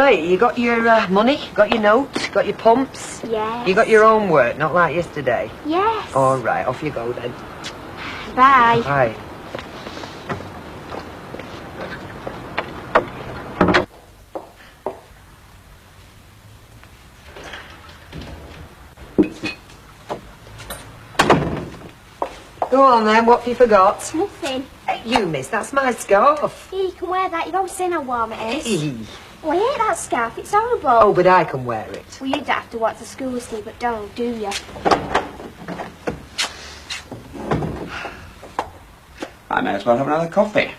Right, you got your money, got your note, got your pumps? Yes. You got your homework, not like yesterday? Yes. All right, off you go then. Bye. Bye. Go on then, what have you forgot? Nothing. Hey, you miss, that's my scarf. Yeah, you can wear that. You've always seen how warm it is. Hey. Oh, I hate that scarf. It's horrible. Oh, but I can wear it. Well, you'd have to walk to school with me, but don't, do you? I may as well have another coffee.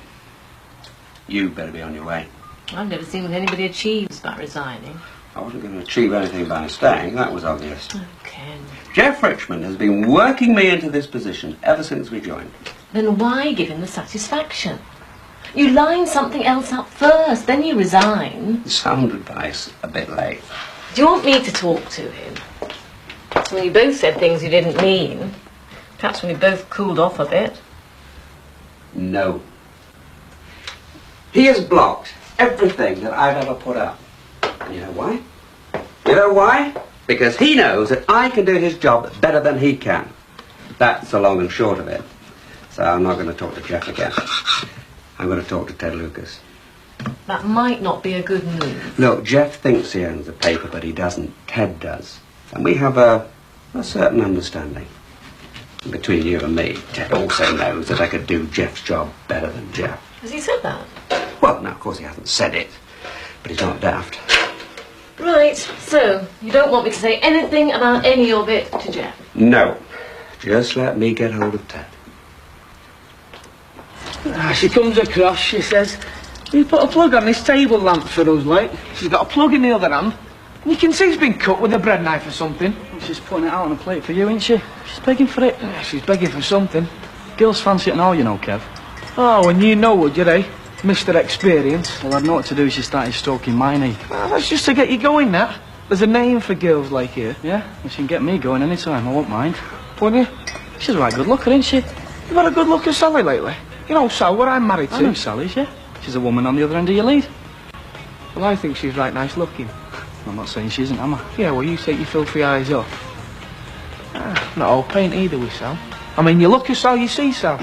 You better be on your way. I've never seen what anybody achieves by resigning. I wasn't going to achieve anything by staying, that was obvious. Oh, Ken. Jeff Richmond has been working me into this position ever since we joined. Then why give him the satisfaction? You line something else up first, then you resign. Sound advice a bit late. Do you want me to talk to him? Well, you both said things you didn't mean. Perhaps when we both cooled off a bit. No. He has blocked everything that I've ever put up. And you know why? You know why? Because he knows that I can do his job better than he can. That's the long and short of it. So I'm not going to talk to Jeff again. I'm going to talk to Ted Lucas. That might not be a good move. Look, Jeff thinks he owns the paper, but he doesn't. Ted does. And we have a certain understanding. And between you and me, Ted also knows that I could do Jeff's job better than Jeff. Has he said that? Well, no, of course he hasn't said it, but he's not daft. Right, so you don't want me to say anything about any of it to Jeff? No. Just let me get hold of Ted. She comes across, she says, "You put a plug on this table lamp for us, like." She's got a plug in the other hand. And you can see it's been cut with a bread knife or something. She's putting it out on a plate for you, ain't she? She's begging for it. Yeah, she's begging for something. Girls fancy it and all, you know, Kev. Oh, and you know, would you, eh? Mr. Experience. Well, I'd know what to do if she started stroking my knee. Well, that's just to get you going, that. There's a name for girls like her. Yeah? Well, she can get me going any time, I won't mind. Wouldn't you? She's a right good looker, ain't she? You've had a good look at Sally lately. You know, Sal, what I'm married to. I know Sally's, yeah. She's a woman on the other end of your lead. Well, I think she's right nice looking. I'm not saying she isn't, am I? Yeah, well, you take your filthy eyes off. Not all paint either with Sal. I mean, you look at Sal, you see Sal.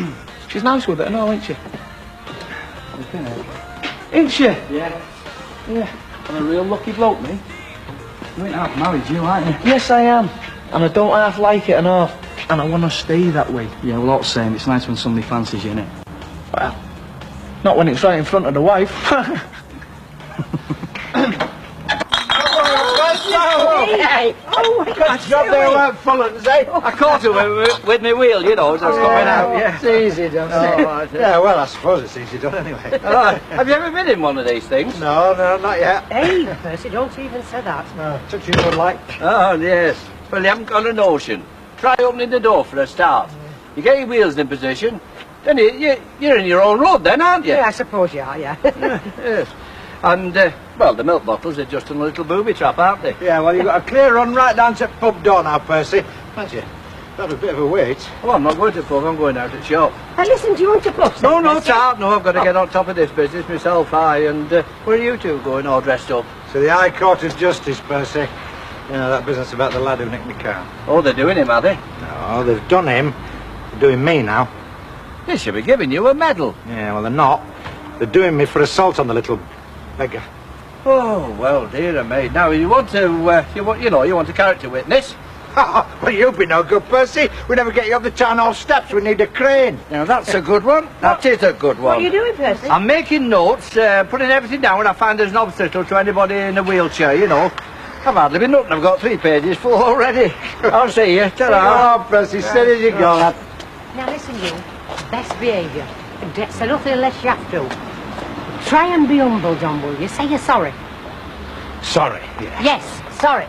She's nice with it and all, ain't she? Ain't she? Yeah. Yeah. I'm a real lucky bloke, me. You ain't half married, you, aren't you? Yes, I am. And I don't half like it and half. And I want to stay that way. Yeah, well, all the same, it's nice when somebody fancies you, innit? Well, not when it's right in front of the wife. Hey! Oh, my God! Job there weren't full-uns, eh? I caught her with my wheel, you know, as I was coming out, yeah. It's easy done. Yeah, well, I suppose it's easy done anyway. Have you ever been in one of these things? No, not yet. Hey, Percy, don't even say that. No, touching wood like. Oh, yes. Well, you haven't got a notion. Try opening the door for a start. You get your wheels in position, then you're in your own road then, aren't you? Yeah, I suppose you are, yeah. Yes. And, well, the milk bottles are just a little booby trap, aren't they? Yeah, well, you've got a clear run right down to pub door now, Percy. Mind you, that's a bit of a wait. Well, I'm not going to pub, I'm going out at shop. Hey, listen, do you want to pub? No, Tart, no, I've got to get on top of this business myself, and where are you two going all dressed up? To the High Court of Justice, Percy. You know, that business about the lad who nicked my car. Oh, they're doing him, are they? No, they've done him. They're doing me now. They should be giving you a medal. Yeah, well, they're not. They're doing me for assault on the little beggar. Oh, well, dear me. Now, you want to, you want a character witness? Well, you'll be no good, Percy. We never get you up the town hall steps. We need a crane. Now, that's a good one. That is a good one. What are you doing, Percy? I'm making notes, putting everything down when I find there's an obstacle to anybody in a wheelchair, you know. I've hardly been looking. I've got 3 pages full already. I'll see you. Ta-ra. Oh, Percy, steady as you go. Now listen, you. Best behaviour. So nothing unless you have to. Try and be humble, John, will you? Say you're sorry. Sorry, yeah. Yes, sorry.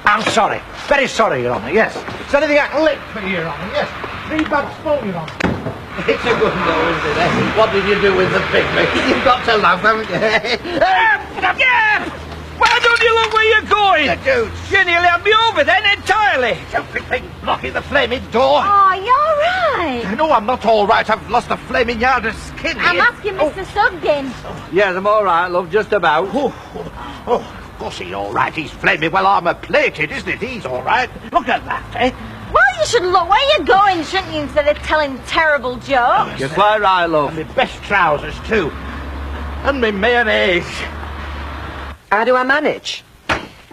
I'm sorry. Very sorry, Your Honour, yes. Is there anything I can lick for you, Your Honour? Yes. 3 bags full, Your Honour. It's a good go, isn't it? What did you do with the pygmy? You've got to laugh, haven't you? Why don't you look where you're going? The deuce. You nearly had me over then entirely. Stupid thing blocking the flaming door. Oh, you're right. No, I'm not all right. I've lost a flaming yard of skin here. I'm asking Mr. Sugden. Yes, I'm all right, love, just about. Oh, of course he's all right. He's flaming well armour-plated, isn't it? He's all right. Look at that, eh? Well, you should look where you're going, shouldn't you, instead of telling terrible jokes? You're quite right, love. And my best trousers, too. And my mayonnaise. How do I manage?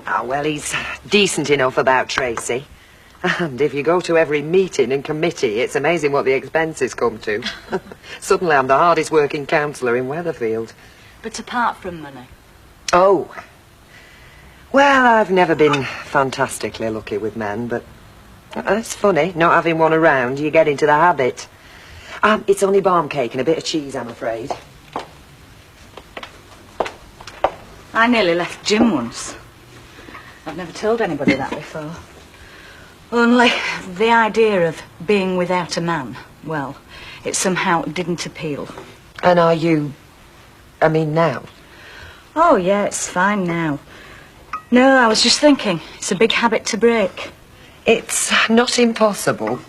Ah, well, he's decent enough about Tracy. And if you go to every meeting and committee, it's amazing what the expenses come to. Suddenly I'm the hardest working councillor in Weatherfield. But apart from money? Oh. Well, I've never been fantastically lucky with men, but it's funny, not having one around, you get into the habit. It's only barm cake and a bit of cheese, I'm afraid. I nearly left Jim once. I've never told anybody that before. Only the idea of being without a man, well, it somehow didn't appeal. And are you... I mean, now? Oh, yeah, it's fine now. No, I was just thinking, it's a big habit to break. It's not impossible.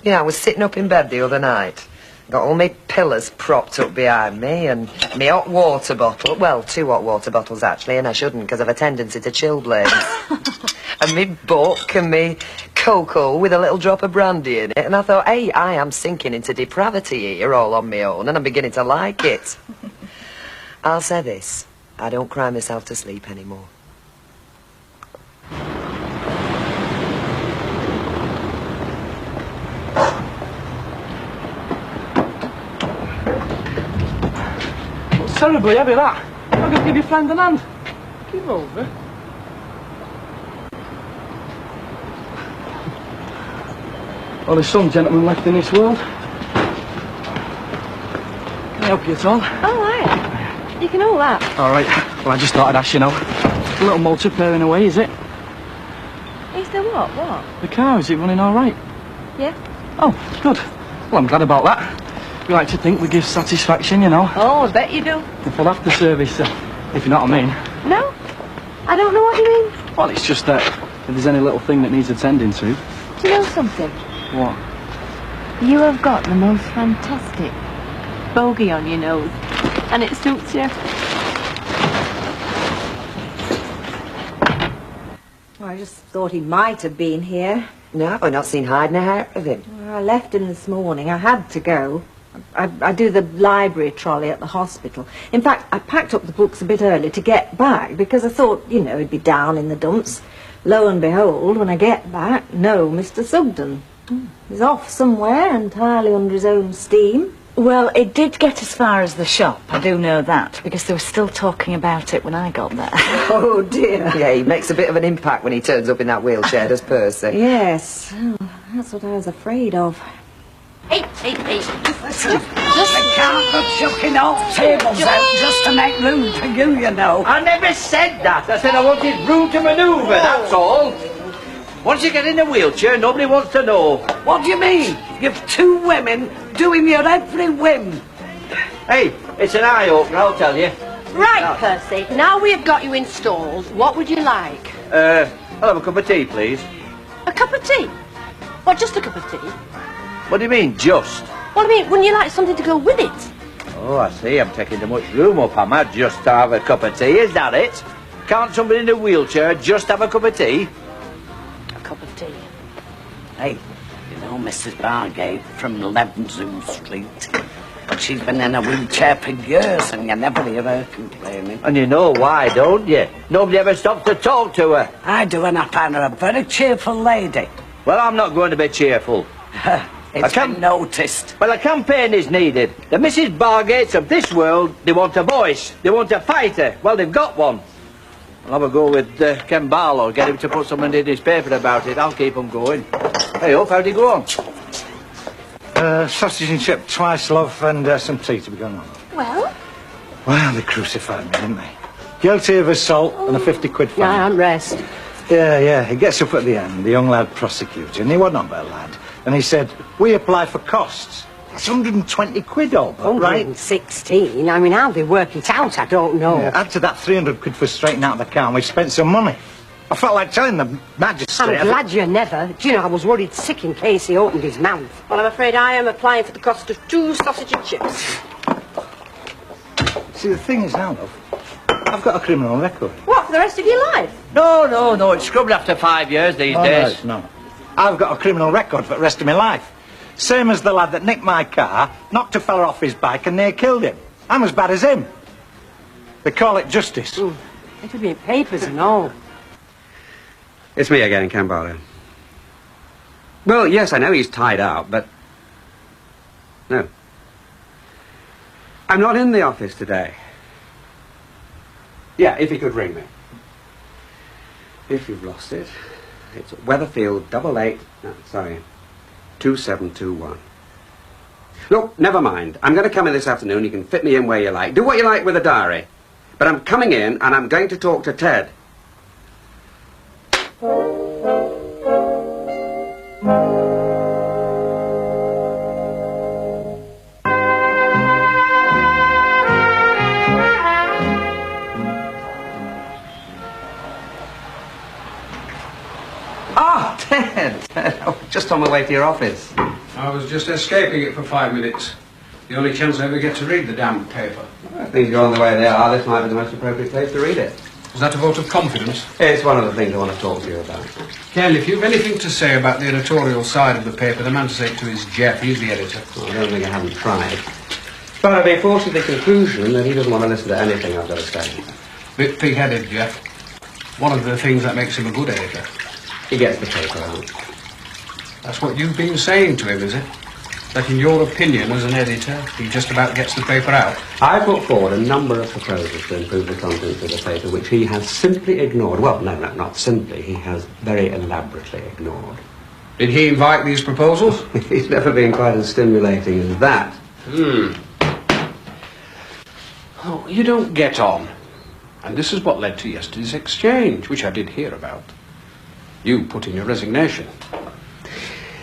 You know, I was sitting up in bed the other night. Got all my pillars propped up behind me and my hot water bottle. Well, 2 hot water bottles, actually, and I shouldn't because I've a tendency to chill blades. And my book and my cocoa with a little drop of brandy in it. And I thought, hey, I am sinking into depravity here all on my own and I'm beginning to like it. I'll say this, I don't cry myself to sleep anymore. It's terribly heavy, that. I'm going to give your friend an hand. Give over. Well, there's some gentlemen left in this world. Can I help you at all? Oh, hiya. You can all that. All right. Well, I just thought I'd ask you now. A little motor purring away, is it? Is there what? What? The car, is it running all right? Yeah. Oh, good. Well, I'm glad about that. We like to think we give satisfaction, you know. Oh, I bet you do. If after service, if you know what I mean. No? I don't know what you mean. Well, it's just that if there's any little thing that needs attending to. Do you know something? What? You have got the most fantastic bogey on your nose, and it suits you. Well, I just thought he might have been here. No, I've not seen hide nor hair of him. Well, I left him this morning. I had to go. I do the library trolley at the hospital. In fact, I packed up the books a bit early to get back because I thought, you know, he'd be down in the dumps. Lo and behold, when I get back, no Mr. Sugden. He's off somewhere entirely under his own steam. Well, it did get as far as the shop, I do know that, because they were still talking about it when I got there. Oh, dear. Yeah, he makes a bit of an impact when he turns up in that wheelchair, does Percy? Yes. Oh, that's what I was afraid of. Hey. I can't go chucking old tables out just to make room for you, you know. I never said that. I said I wanted room to manoeuvre, that's all. Once you get in a wheelchair, nobody wants to know. What do you mean? You've 2 women doing your every whim. Hey, it's an eye-opener, I'll tell you. Right, Percy, now we've got you installed, what would you like? I'll have a cup of tea, please. A cup of tea? What, just a cup of tea? What do you mean, just? Well, I mean, wouldn't you like something to go with it? Oh, I see. I'm taking too much room up, am I? Just to have a cup of tea, is that it? Can't somebody in a wheelchair just have a cup of tea? A cup of tea. Hey, you know Mrs. Bargate from 11 Zoo Street? But she's been in a wheelchair for years and you never hear her complaining. And you know why, don't you? Nobody ever stops to talk to her. I do, and I find her a very cheerful lady. Well, I'm not going to be cheerful. It's been noticed. Well, a campaign is needed. The Mrs. Bargates of this world, they want a voice. They want a fighter. Well, they've got one. I'll have a go with Ken Barlow, get him to put something in his paper about it. I'll keep them going. Hey, Huff, how'd he go on? Sausage and chip twice, love, and some tea to be gone on. Well? Well, they crucified me, didn't they? Guilty of assault and a 50 quid fine. Now, and rest. Yeah, he gets up at the end, the young lad prosecutor, and he wasn't a bad lad. And he said, we apply for costs. It's 120 quid all, but, right? 116. I mean, how they work it out, I don't know. Yeah, add to that 300 quid for straightening out the car, and we've spent some money. I felt like telling the magistrate... I'm glad you never. Do you know, I was worried sick in case he opened his mouth. Well, I'm afraid I am applying for the cost of 2 sausage and chips. See, the thing is now, love, I've got a criminal record. What, for the rest of your life? No, It's scrubbed after 5 years these days. No. I've got a criminal record for the rest of my life. Same as the lad that nicked my car, knocked a fella off his bike and near killed him. I'm as bad as him. They call it justice. It'll be in papers and all. It's me again, Cambarlo. Well, yes, I know he's tied up, but... No. I'm not in the office today. Yeah, if he could ring me. If you've lost it, it's Weatherfield 2721. Look, never mind. I'm going to come in this afternoon. You can fit me in where you like. Do what you like with the diary. But I'm coming in and I'm going to talk to Ted. Ah, Ted! Just on my way to your office. I was just escaping it for 5 minutes. The only chance I ever get to read the damn paper. Well, if things go on the way they are, this might be the most appropriate place to read it. Is that a vote of confidence? It's one of the things I want to talk to you about. Ken, if you've anything to say about the editorial side of the paper, the man to say it to is Jeff. He's the editor. Well, I don't think I haven't tried. But I've been forced to the conclusion that he doesn't want to listen to anything I've got to say. Bit pig-headed, Jeff. One of the things that makes him a good editor. He gets the paper out. That's what you've been saying to him, is it? That in your opinion, as an editor, he just about gets the paper out? I put forward a number of proposals to improve the contents of the paper, which he has simply ignored. Well, no, not simply. He has very elaborately ignored. Did he invite these proposals? He's never been quite as stimulating as that. Oh, you don't get on. And this is what led to yesterday's exchange, which I did hear about. You put in your resignation.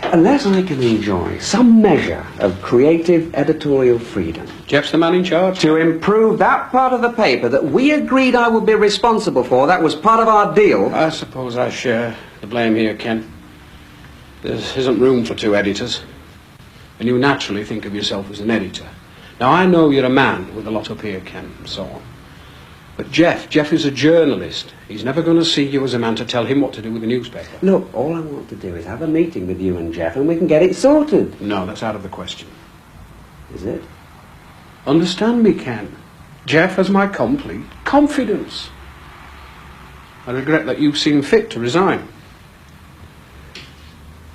Unless I can enjoy some measure of creative editorial freedom... Jeff's the man in charge? ...to improve that part of the paper that we agreed I would be responsible for, that was part of our deal... I suppose I share the blame here, Ken. There isn't room for 2 editors. And you naturally think of yourself as an editor. Now, I know you're a man with a lot up here, Ken, and so on. But Jeff is a journalist. He's never going to see you as a man to tell him what to do with the newspaper. Look, all I want to do is have a meeting with you and Jeff and we can get it sorted. No, that's out of the question. Is it? Understand me, Ken. Jeff has my complete confidence. I regret that you've seen fit to resign.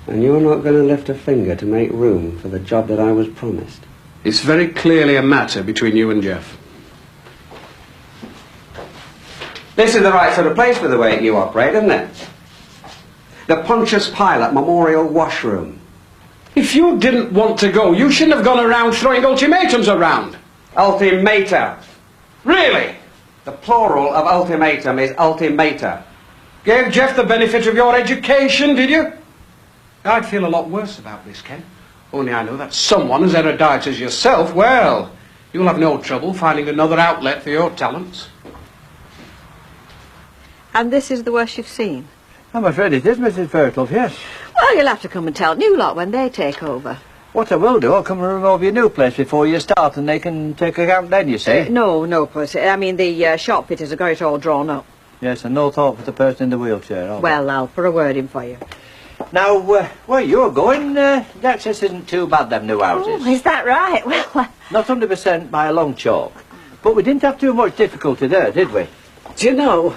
And you're not going to lift a finger to make room for the job that I was promised? It's very clearly a matter between you and Jeff. This is the right sort of place for the way you operate, isn't it? The Pontius Pilate Memorial Washroom. If you didn't want to go, you shouldn't have gone around throwing ultimatums around. Ultimata. Really? The plural of ultimatum is ultimata. Gave Jeff the benefit of your education, did you? I'd feel a lot worse about this, Ken. Only I know that someone as erudite as yourself, well, you'll have no trouble finding another outlet for your talents. And this is the worst you've seen? I'm afraid it is, Mrs. Fairclough, yes. Well, you'll have to come and tell new lot when they take over. What I will do, I'll come and remove your new place before you start, and they can take account then, you see. No, puss. I mean, the shop fitters have got it all drawn up. Yes, and no thought for the person in the wheelchair. Well, I'll put a word in for you. Now, where you're going, access isn't too bad, them new houses. Oh, is that right? Well, Not 100% by a long chalk. But we didn't have too much difficulty there, did we? Do you know,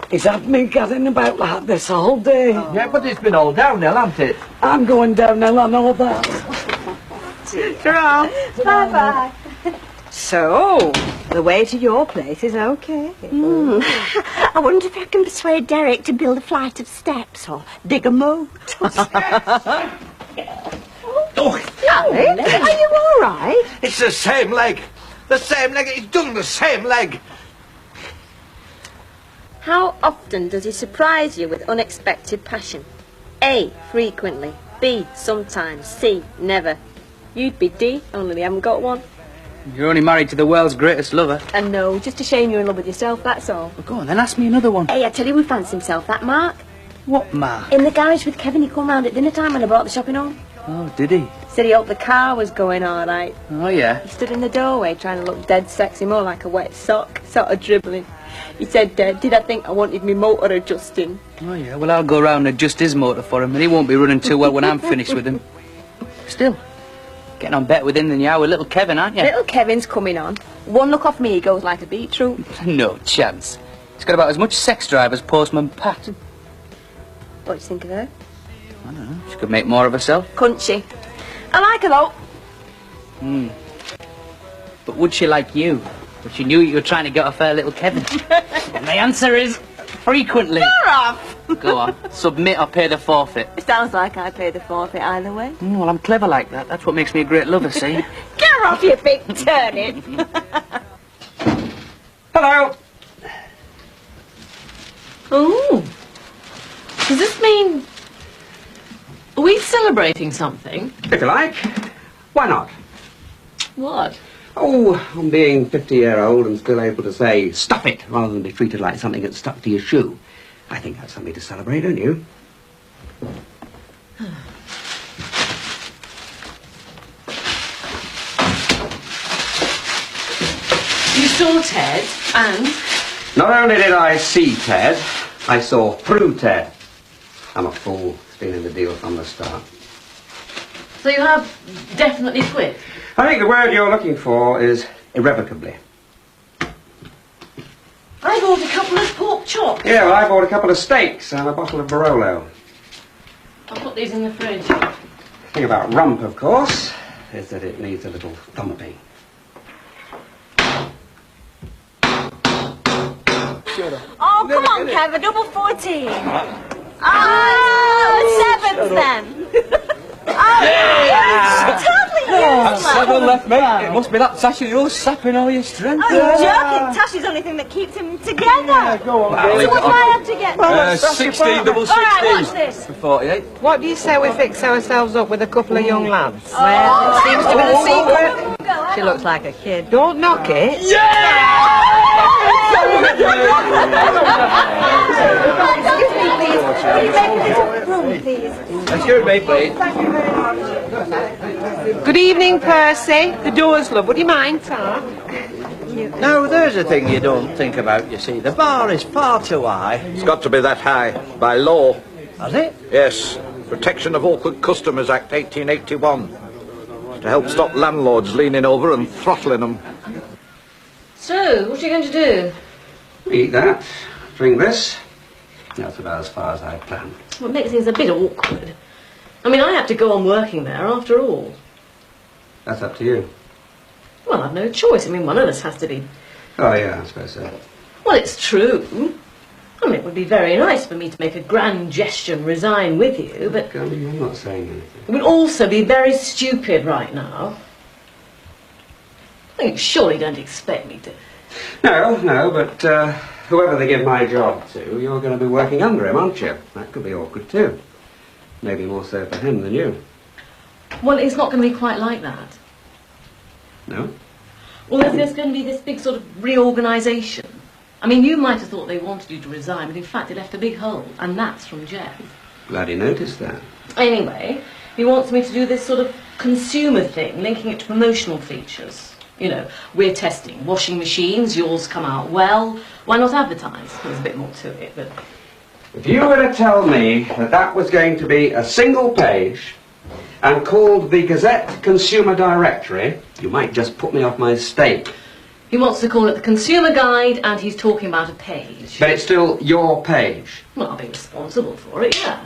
he's had me gadding about like this all day. Oh. Yeah, but it's been all downhill, hasn't it? I'm going downhill, I know that. Bye-bye. So, the way to your place is okay. I wonder if I can persuade Derek to build a flight of steps or dig a moat. Alex, are you all right? It's the same leg. The same leg. He's done the same leg. How often does he surprise you with unexpected passion? A. Frequently. B. Sometimes. C. Never. You'd be D, only they haven't got one. You're only married to the world's greatest lover. And no, just a shame you're in love with yourself, that's all. Well, go on, then ask me another one. Hey, I tell you who fancies himself, that Mark. What, Mark? In the garage with Kevin, he come round at dinner time when I brought the shopping home. Oh, did he? Said he hoped the car was going all right. Oh, yeah? He stood in the doorway trying to look dead sexy, more like a wet sock, sort of dribbling. He said, did I think I wanted me motor adjusting? Oh, yeah, well, I'll go round and adjust his motor for him, and he won't be running too well when I'm finished with him. Still, getting on better with him than you are with little Kevin, aren't you? Little Kevin's coming on. One look off me, he goes like a beetroot. No chance. He's got about as much sex drive as Postman Pat. What do you think of her? I don't know, she could make more of herself. Couldn't she? I like her though. But would she like you? If she knew you were trying to get off her little Kevin? And the answer is frequently. You're off! Go on, submit or pay the forfeit. It sounds like I pay the forfeit either way. Well, I'm clever like that. That's what makes me a great lover, see? Get off, you big turnip! Hello. Oh. Does this mean... Are we celebrating something? If you like. Why not? What? Oh, I'm being 50-year-old and still able to say, stuff it, rather than be treated like something that's stuck to your shoe. I think that's something to celebrate, don't you? You saw Ted, and... Not only did I see Ted, I saw through Ted. I'm a fool. It's been in the deal from the start. So you have definitely quit? I think the word you're looking for is irrevocably. I bought a couple of pork chops. Yeah, well, I bought a couple of steaks and a bottle of Barolo. I'll put these in the fridge. The thing about rump, of course, is that it needs a little thumping. Oh, come on, Kev, a double 14. Oh, seventh then. Oh, totally useless. 7 left, mate. It must be that Tash of yours sapping all your strength. Oh, you're joking. Tash is the only thing that keeps him together. Yeah, go on, So what do I have to get? 16, double 16. All right, watch this. For 48. What do you say we fix ourselves up with a couple of young lads? Well, it seems to be the secret. She looks like a kid. Don't knock it. Excuse me, please. Will you make this a room, please? Excuse me, please. Good evening, Percy. The door's love. Would you mind, sir? Now, there's a thing you don't think about, you see. The bar is far too high. It's got to be that high, by law. Has it? Yes. Protection of Awkward Customers Act 1881. To help stop landlords leaning over and throttling them. So, what are you going to do? Eat that, drink this. That's about as far as I planned. Well, it makes things a bit awkward. I mean, I have to go on working there after all. That's up to you. Well, I've no choice. I mean, one of us has to be... Oh, yeah, I suppose so. Well, it's true. I mean, it would be very nice for me to make a grand gesture and resign with you, but... I'm not saying anything. It would also be very stupid right now. I mean, you surely don't expect me to... No, but whoever they give my job to, you're going to be working under him, aren't you? That could be awkward too. Maybe more so for him than you. Well, it's not going to be quite like that. No? Well, there's going to be this big sort of reorganisation. I mean, you might have thought they wanted you to resign, but in fact they left a big hole, and that's from Jeff. Glad he noticed that. Anyway, he wants me to do this sort of consumer thing, linking it to promotional features. You know, we're testing washing machines, yours come out well. Why not advertise? There's a bit more to it, but... If you were to tell me that that was going to be a single page and called the Gazette Consumer Directory, you might just put me off my stake. He wants to call it the Consumer Guide, and he's talking about a page. But it's still your page. Well, I'll be responsible for it, yeah.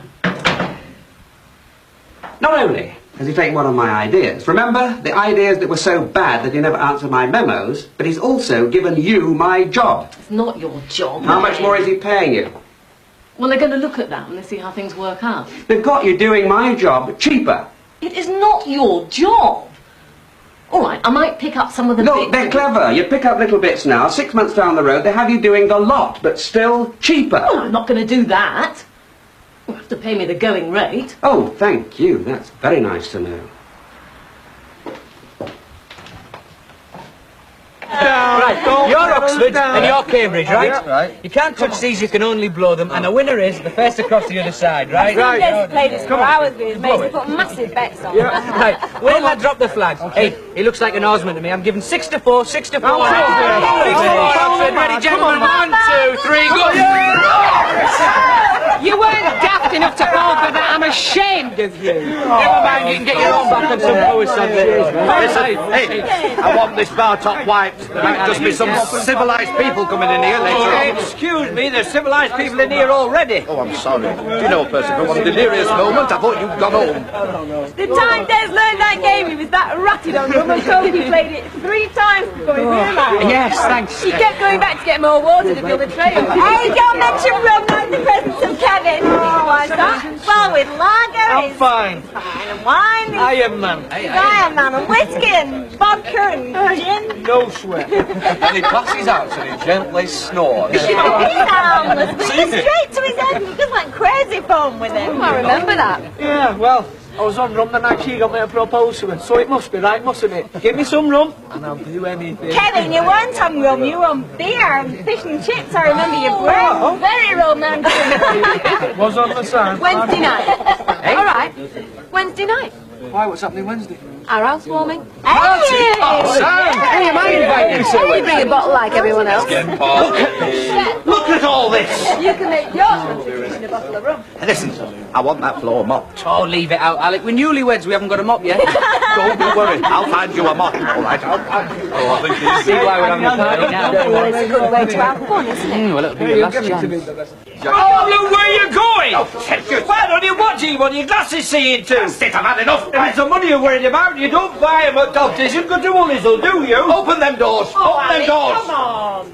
Not only has he taken one of my ideas, remember, the ideas that were so bad that he never answered my memos, but he's also given you my job. It's not your job. How much more is he paying you? Well, they're going to look at that and they see how things work out. They've got you doing my job cheaper. It is not your job. All right, I might pick up some of the Look, bits... they're clever. You pick up little bits now. 6 months down the road, they have you doing the lot, but still cheaper. Well, I'm not going to do that. You'll have to pay me the going rate. Oh, thank you. That's very nice to know. Right, you're Oxford and you're Cambridge, right? Yeah. Right. You can't touch these, you can only blow them, and the winner is the first across the other side, right? Right. Yes, played this for hours with his mates. He put massive bets on. Right, wait till I drop the flag. Okay. Hey, he looks like an Osman to me. I'm giving 6 to 4, 6 to 4. 6 to 4, Oxford, ready, gentlemen? 1, 2, 3, go! You weren't daft enough to fall for that. I'm ashamed of you. Never mind, you can get your own back on some power Sunday. Listen, hey, I want this bar top wiped. There might just be some civilised people coming in here later on. Excuse me, there's civilised people in here already. Oh, I'm sorry. Do you know, Percy, for one delirious moment, I thought you'd gone home. The time Des learned that game, he was that ratted on rum and coke. He played it 3 times before he realised. Yes, thanks. He kept going back to get more water to build a trail. Hey, don't mention rum like the presence of Kevin. Why's that? Well, with lager, I'm fine. and wine, I am, man. Iron Man, and whiskey, and vodka, and gin. No sweat. And he passes out and he gently snores. He's harmless, but he goes straight to his head, and he just went crazy fun with him. I remember that. Yeah, well, I was on rum the night she got me to propose to her, so it must be right, mustn't it? Give me some rum, and I'll do anything. Kevin, you weren't on rum, you were on beer and fish and chips. I remember you were very romantic. Was on the side. Wednesday night. All right. Wednesday night. Why, what's happening Wednesday? Our housewarming. Hey! Oh, Sam! Hey, am I invited? Hey, you bring a bottle like everyone else. Look at all this! You can make your contribution a bottle of rum. Listen, I want that floor mopped. Oh, leave it out, Alec. We're newlyweds, we haven't got a mop yet. Don't you worry, I'll find you a mop. All right, Oh, I think he's... See why we're having a party now. Well, it's a good way to have fun, isn't it? Well, it'll be your last chance. Oh, look where you're going! Oh, Why don't you watch it? What are your glasses seeing to? that's it, I've had enough. If it's the money you're worried about, you don't buy them at doctors. You go to Woolies, do you? Open them doors. Open them doors. Come on!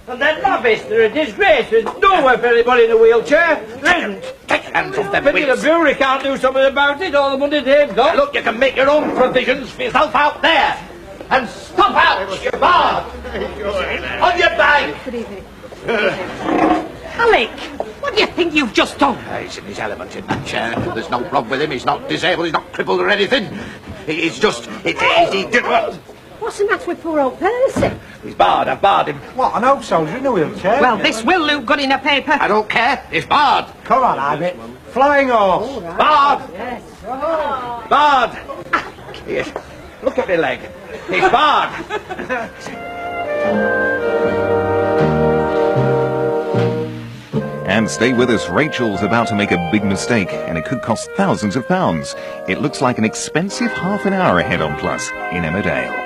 And they're lavish. They're a disgrace. There's nowhere for anybody in a wheelchair. There isn't. Take your hands off them Pity the wheels. brewery can't do something about it. All the money they've got. Look, you can make your own provisions for yourself out there. And stop out, you bar. On your back. Good evening. Alec, what do you think you've just done? He's in his element in that chair. There's no problem with him. He's not disabled. He's not crippled or anything. He's just... he did what? What's the matter with poor old Percy? He's barred. I've barred him. What, an old soldier in a wheelchair? Well, this will look good in a paper. I don't care. He's barred. Come on, Ivan. Flying horse. Barred. Barred. Here. Look at my leg. He's barred. And stay with us, Rachel's about to make a big mistake, and it could cost thousands of pounds. It looks like an expensive half an hour ahead on Plus in Emmerdale.